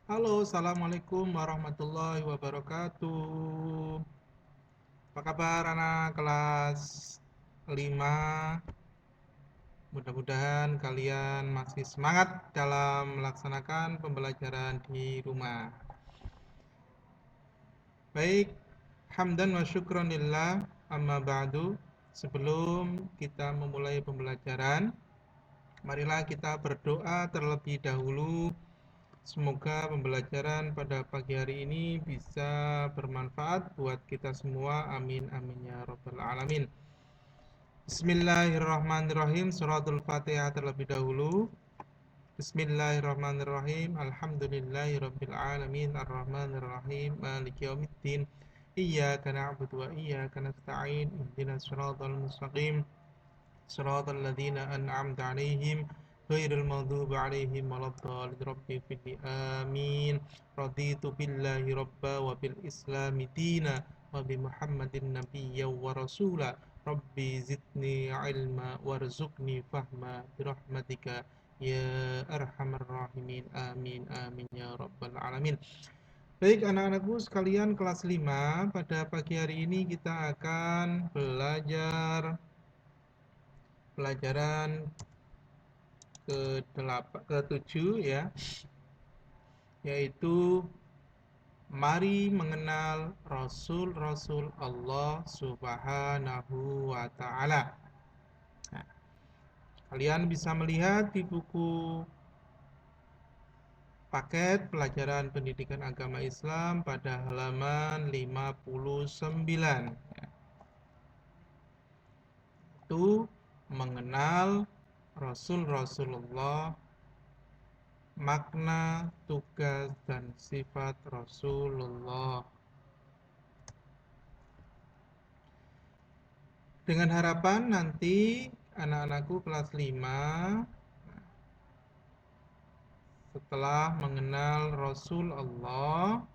Halo, Assalamualaikum warahmatullahi wabarakatuh. Apa kabar anak kelas 5? Mudah-mudahan kalian masih semangat dalam melaksanakan pembelajaran di rumah. Baik, hamdan wa syukron lillah, amma ba'du. Sebelum kita memulai pembelajaran, marilah kita berdoa terlebih dahulu. Semoga pembelajaran pada pagi hari ini bisa bermanfaat buat kita semua. Amin amin ya rabbal alamin. Bismillahirrahmanirrahim. Suratul Fatihah terlebih dahulu. Bismillahirrahmanirrahim. Alhamdulillahirabbil alamin arrahmanirrahim maliki yaumiddin. Iyyaka na'budu wa iyyaka nasta'in. Ihdinas siratal mustaqim. Siratal ladzina an'amta 'alaihim ghairil maghdubi 'alaihim waladdallin. Rabbi fidni amin. Raditu billahi rabba wa bil islami dina wa bi Muhammadin nabiyya wa rasula. Rabbi zidni ilma warzuqni fahma bi rahmatika ya arhamar rahimin. Amin amin ya rabbal alamin. Baik anak-anakku sekalian kelas 5, pada pagi hari ini kita akan belajar pelajaran ke-7 ya, yaitu mari mengenal Rasul-Rasul Allah Subhanahu wa Ta'ala. Nah, kalian bisa melihat di buku paket pelajaran pendidikan agama Islam pada halaman 59 ya. Itu mengenal Rasul-Rasulullah, makna, tugas, dan sifat Rasulullah. Dengan harapan nanti anak-anakku kelas 5 setelah mengenal Rasul Allah,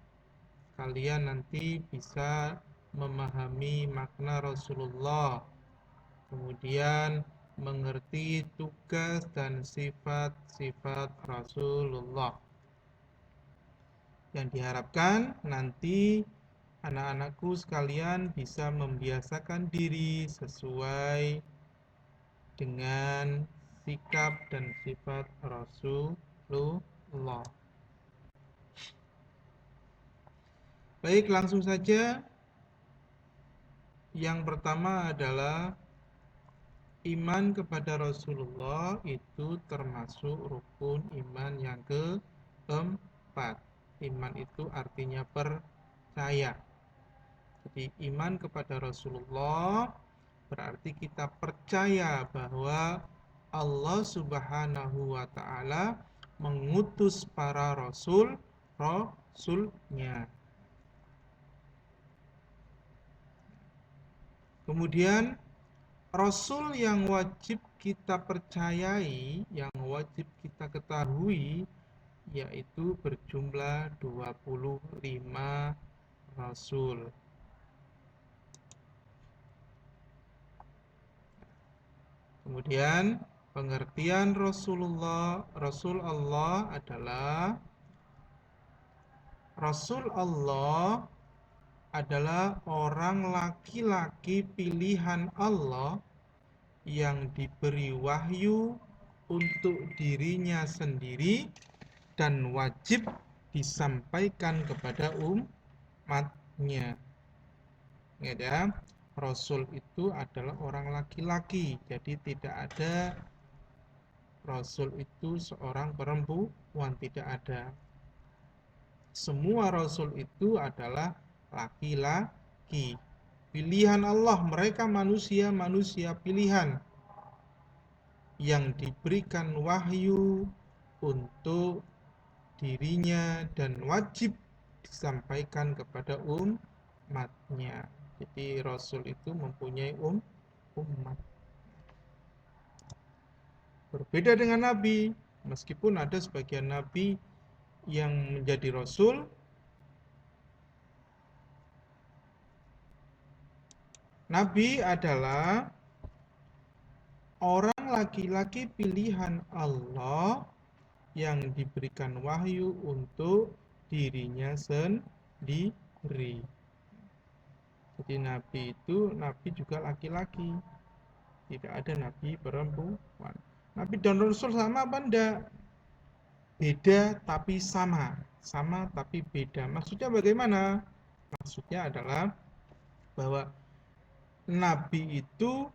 kalian nanti bisa memahami makna Rasulullah, kemudian mengerti tugas dan sifat-sifat Rasulullah. Yang diharapkan nanti anak-anakku sekalian bisa membiasakan diri sesuai dengan sikap dan sifat Rasulullah. Baik, langsung saja. Yang pertama adalah iman kepada Rasulullah itu termasuk rukun iman yang keempat. Iman itu artinya percaya. Jadi iman kepada Rasulullah berarti kita percaya bahwa Allah Subhanahu wa Ta'ala mengutus para rasulnya. Kemudian Rasul yang wajib kita percayai, yang wajib kita ketahui, yaitu berjumlah 25 Rasul. Kemudian pengertian Rasul Allah adalah Rasul Allah adalah orang laki-laki pilihan Allah yang diberi wahyu untuk dirinya sendiri dan wajib disampaikan kepada umatnya. Ingat ya, Rasul itu adalah orang laki-laki, jadi tidak ada Rasul itu seorang perempuan, tidak ada. Semua Rasul itu adalah laki-laki. Pilihan Allah, mereka manusia pilihan yang diberikan wahyu untuk dirinya dan wajib disampaikan kepada umatnya. Jadi Rasul itu mempunyai umat. Berbeda dengan Nabi, meskipun ada sebagian Nabi yang menjadi Rasul, Nabi adalah orang laki-laki pilihan Allah yang diberikan wahyu untuk dirinya sendiri. Jadi nabi itu, nabi juga laki-laki, tidak ada nabi perempuan. Nabi dan rasul sama apa enggak? Beda tapi sama, sama tapi beda. Maksudnya bagaimana? Maksudnya adalah bahwa nabi itu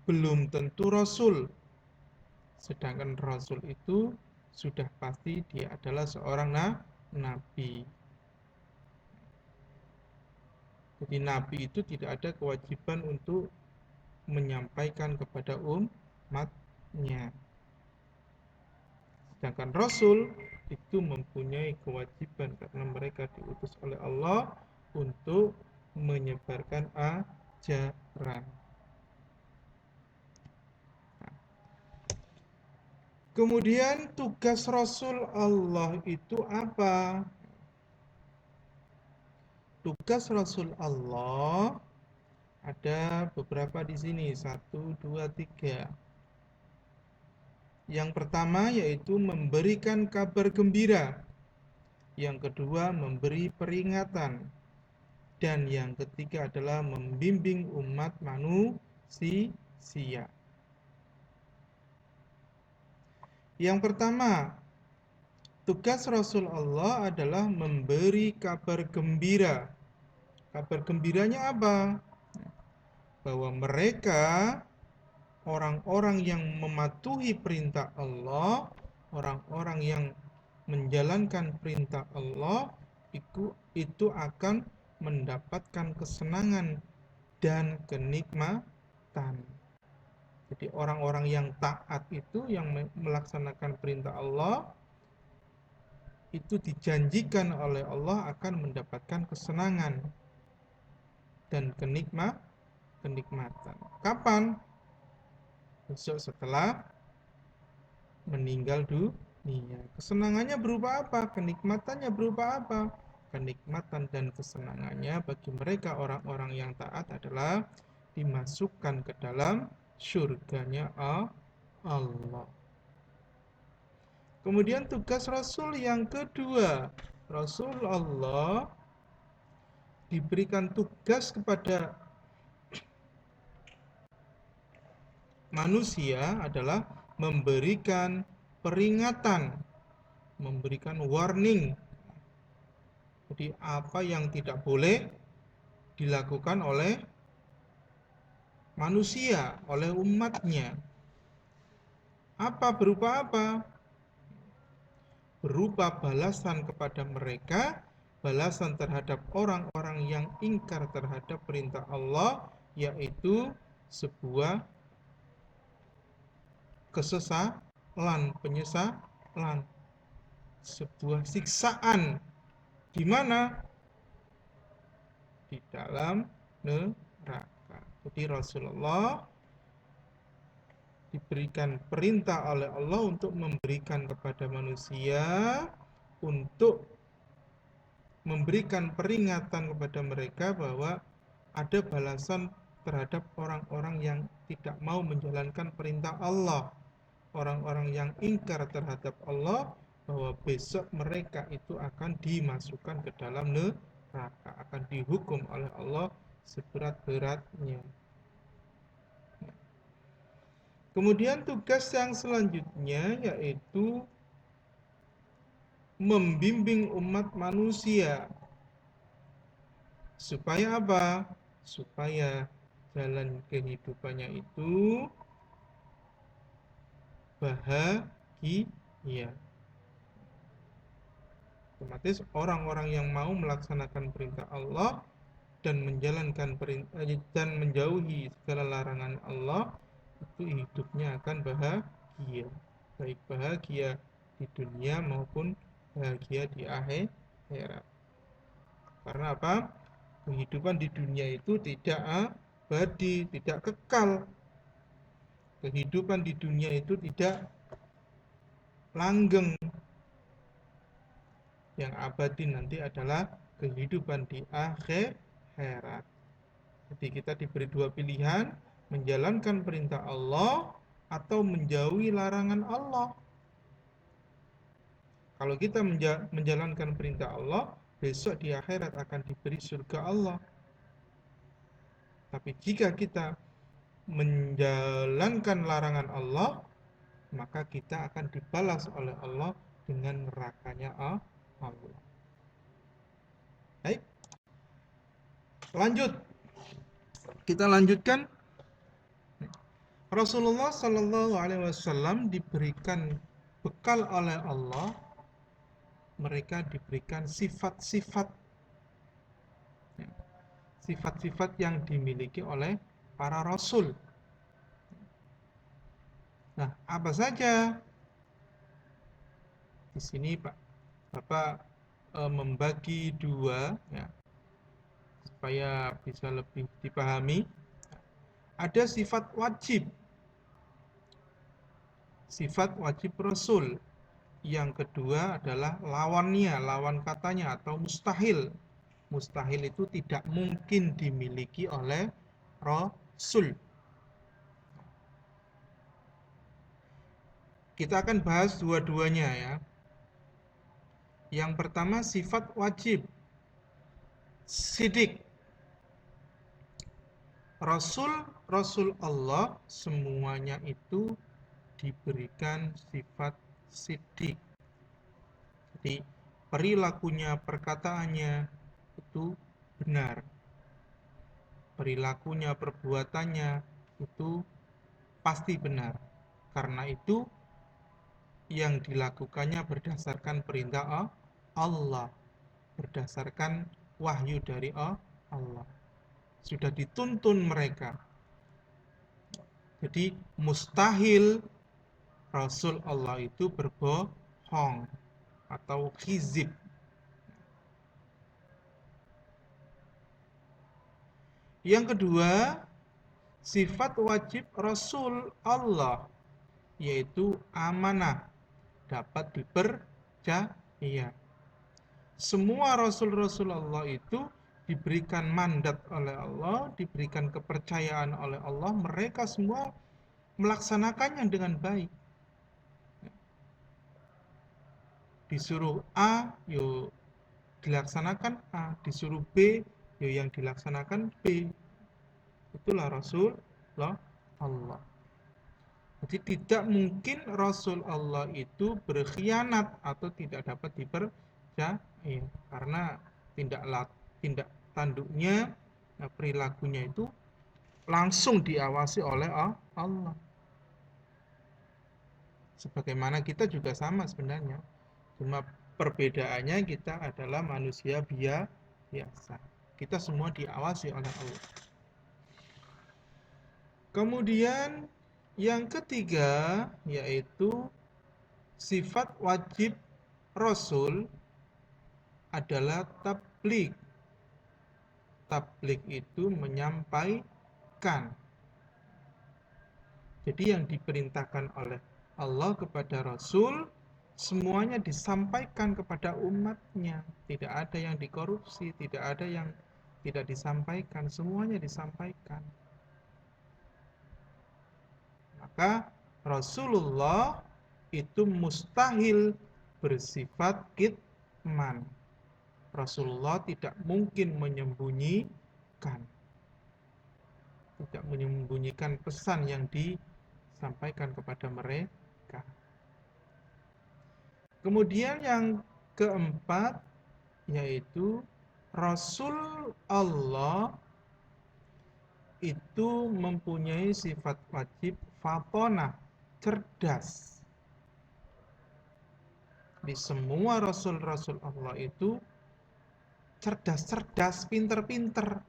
belum tentu rasul, sedangkan rasul itu sudah pasti dia adalah seorang nabi. Jadi nabi itu tidak ada kewajiban untuk menyampaikan kepada umatnya. Sedangkan rasul itu mempunyai kewajiban karena mereka diutus oleh Allah untuk menyebarkan ajaran. Kemudian tugas Rasul Allah itu apa? Tugas Rasul Allah ada beberapa di sini, 1, 2, 3. Yang pertama yaitu memberikan kabar gembira. Yang kedua memberi peringatan. Dan yang ketiga adalah membimbing umat manusia. Yang pertama, tugas Rasul Allah adalah memberi kabar gembira. Kabar gembiranya apa? Bahwa mereka orang-orang yang mematuhi perintah Allah, orang-orang yang menjalankan perintah Allah, itu akan mendapatkan kesenangan dan kenikmatan. Jadi orang-orang yang taat itu, yang melaksanakan perintah Allah, itu dijanjikan oleh Allah akan mendapatkan kesenangan dan kenikmatan. Kapan? Besok setelah meninggal dunia. Kesenangannya berupa apa? Kenikmatannya berupa apa? Kenikmatan dan kesenangannya bagi mereka orang-orang yang taat adalah dimasukkan ke dalam surganya Allah. Kemudian tugas Rasul yang kedua, Rasul Allah diberikan tugas kepada manusia adalah memberikan peringatan, memberikan warning. Jadi apa yang tidak boleh dilakukan oleh manusia, oleh umatnya. Apa berupa apa? Berupa balasan kepada mereka, balasan terhadap orang-orang yang ingkar terhadap perintah Allah, yaitu sebuah kesesalan, penyesalan, sebuah siksaan. Di mana? Di dalam neraka. Jadi Rasulullah diberikan perintah oleh Allah untuk memberikan kepada manusia, untuk memberikan peringatan kepada mereka bahwa ada balasan terhadap orang-orang yang tidak mau menjalankan perintah Allah, orang-orang yang ingkar terhadap Allah, bahwa besok mereka itu akan dimasukkan ke dalam neraka, akan dihukum oleh Allah seberat-beratnya. Kemudian tugas yang selanjutnya yaitu membimbing umat manusia. Supaya apa? Supaya jalan kehidupannya itu bahagia. Otomatis orang-orang yang mau melaksanakan perintah Allah dan menjalankan perintah dan menjauhi segala larangan Allah, itu hidupnya akan bahagia, baik bahagia di dunia maupun bahagia di akhirat. Karena apa? Kehidupan di dunia itu tidak abadi, tidak kekal. Kehidupan di dunia itu tidak langgeng. Yang abadi nanti adalah kehidupan di akhirat. Jadi kita diberi dua pilihan, menjalankan perintah Allah atau menjauhi larangan Allah. Kalau kita menjalankan perintah Allah, besok di akhirat akan diberi surga Allah. Tapi jika kita menjalankan larangan Allah, maka kita akan dibalas oleh Allah dengan nerakanya Allah. Baik, lanjut. Kita lanjutkan. Rasulullah Shallallahu Alaihi Wasallam diberikan bekal oleh Allah. Mereka diberikan sifat-sifat yang dimiliki oleh para rasul. Nah, apa saja? Di sini Bapak membagi dua, ya, supaya bisa lebih dipahami. Ada sifat wajib rasul. Yang kedua adalah lawannya, lawan katanya atau mustahil. Mustahil itu tidak mungkin dimiliki oleh rasul. Kita akan bahas dua-duanya ya. Yang pertama sifat wajib, sidik. Rasul Allah semuanya itu diberikan sifat sidik. Jadi perilakunya, perkataannya itu benar. Perilakunya, perbuatannya itu pasti benar. Karena itu yang dilakukannya berdasarkan perintah Allah, berdasarkan wahyu dari Allah. Sudah dituntun mereka. Jadi mustahil Rasul Allah itu berbohong atau khizib. Yang kedua, sifat wajib Rasul Allah yaitu amanah, dapat dipercaya. Semua Rasul-Rasul Allah itu diberikan mandat oleh Allah, diberikan kepercayaan oleh Allah, mereka semua melaksanakannya dengan baik. Disuruh A, yuk dilaksanakan A, disuruh B, yuk yang dilaksanakan B. Itulah Rasulullah Allah. Jadi tidak mungkin Rasul Allah itu berkhianat atau tidak dapat dipercaya, karena tindak tanduknya, perilakunya itu langsung diawasi oleh Allah. Sebagaimana kita juga sama sebenarnya, cuma perbedaannya kita adalah manusia biasa. Kita semua diawasi oleh Allah. Kemudian yang ketiga yaitu sifat wajib Rasul adalah tabligh. Tabligh itu menyampaikan. Jadi yang diperintahkan oleh Allah kepada Rasul semuanya disampaikan kepada umatnya. Tidak ada yang dikorupsi, tidak ada yang tidak disampaikan, semuanya disampaikan. Maka Rasulullah itu mustahil bersifat kitman. Rasulullah tidak mungkin menyembunyikan. Tidak menyembunyikan pesan yang disampaikan kepada mereka. Kemudian yang keempat yaitu Rasul Allah itu mempunyai sifat wajib fatonah, cerdas. Di semua Rasul-Rasul Allah itu cerdas-cerdas, pinter-pinter.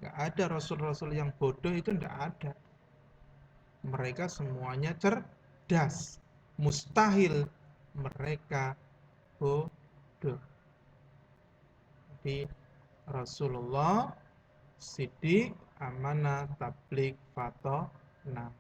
Gak ada Rasul-Rasul yang bodoh, itu tidak ada. Mereka semuanya cerdas. Mustahil mereka bodoh. Jadi Rasulullah sidik, amanah, tabligh, fatonah.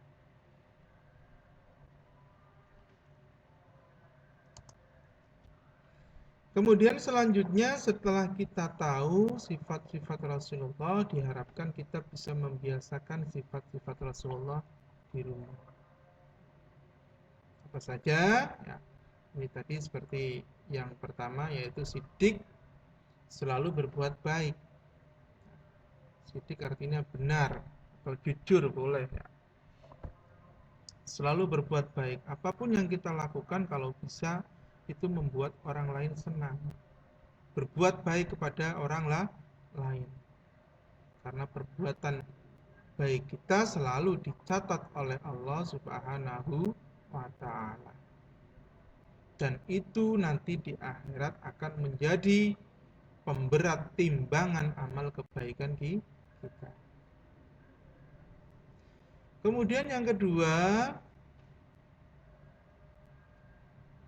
Kemudian selanjutnya setelah kita tahu sifat-sifat Rasulullah, diharapkan kita bisa membiasakan sifat-sifat Rasulullah di rumah. Apa saja? Ya, ini tadi seperti Yang pertama yaitu sidik, selalu berbuat baik. Sidik artinya benar atau jujur boleh ya. Selalu berbuat baik. Apapun yang kita lakukan kalau bisa itu membuat orang lain senang. Berbuat baik kepada orang lain. Karena perbuatan baik kita selalu dicatat oleh Allah Subhanahu wa taala. Dan itu nanti di akhirat akan menjadi pemberat timbangan amal kebaikan kita. Kemudian yang kedua,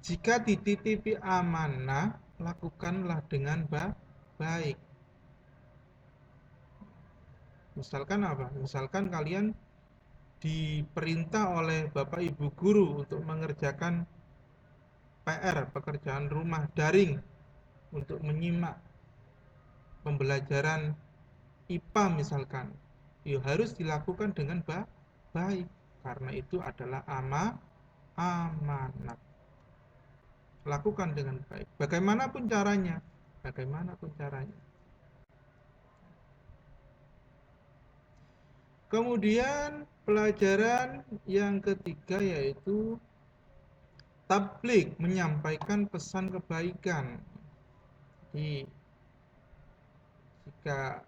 jika dititipi amanah, lakukanlah dengan baik. Misalkan apa? Misalkan kalian diperintah oleh Bapak Ibu guru untuk mengerjakan PR, pekerjaan rumah daring, untuk menyimak pembelajaran IPA misalkan. Ya harus dilakukan dengan baik, karena itu adalah amanat. Lakukan dengan baik. Bagaimanapun caranya. Kemudian pelajaran yang ketiga yaitu tabligh, menyampaikan pesan kebaikan. Jadi jika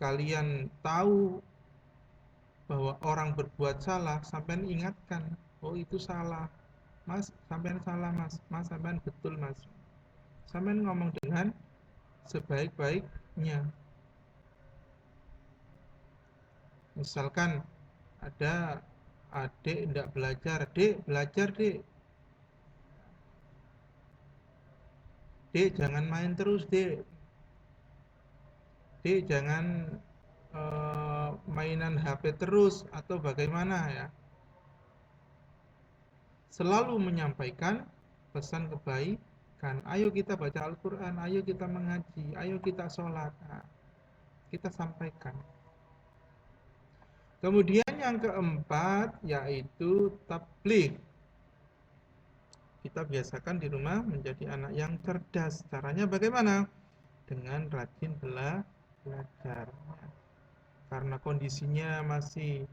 kalian tahu bahwa orang berbuat salah, sampean ingatkan, oh itu salah. Mas, sampean salah mas. Mas, sampean betul mas. Sampean ngomong dengan sebaik-baiknya. Misalkan ada adik tidak belajar, dek belajar dek. Dek jangan main terus dek. Dek jangan mainan HP terus atau bagaimana ya. Selalu menyampaikan pesan kebaikan. Ayo kita baca Al-Quran, ayo kita mengaji, ayo kita sholat. Nah, kita sampaikan. Kemudian yang keempat yaitu tabligh. Kita biasakan di rumah menjadi anak yang cerdas. Caranya bagaimana? Dengan rajin belajar. Karena kondisinya masih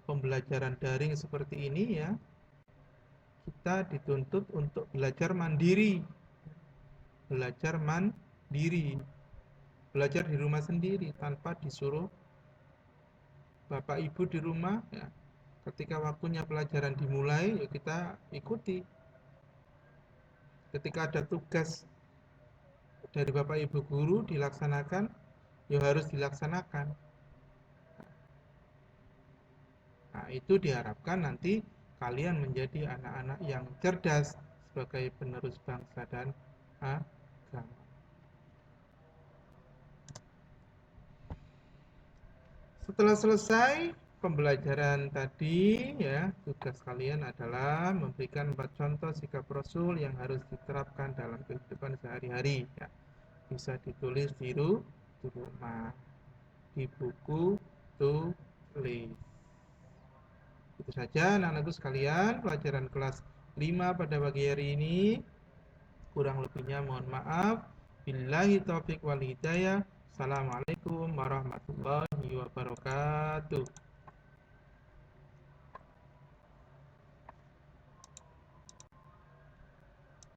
pembelajaran daring seperti ini ya, kita dituntut untuk belajar mandiri. Belajar di rumah sendiri tanpa disuruh Bapak Ibu di rumah ya. Ketika waktunya pelajaran dimulai, ya kita ikuti. Ketika ada tugas dari Bapak Ibu guru dilaksanakan, ya harus dilaksanakan. Nah, itu diharapkan nanti kalian menjadi anak-anak yang cerdas sebagai penerus bangsa dan agama. Setelah selesai pembelajaran tadi ya, tugas kalian adalah memberikan 4 contoh sikap Rasul yang harus diterapkan dalam kehidupan sehari-hari ya. Bisa ditulis di rumah, di buku tulis. Itu saja anak-anakku sekalian, pelajaran kelas 5 pada pagi hari ini. Kurang lebihnya mohon maaf. Billahi taufiq wal hidayah. Assalamualaikum warahmatullahi wabarakatuh.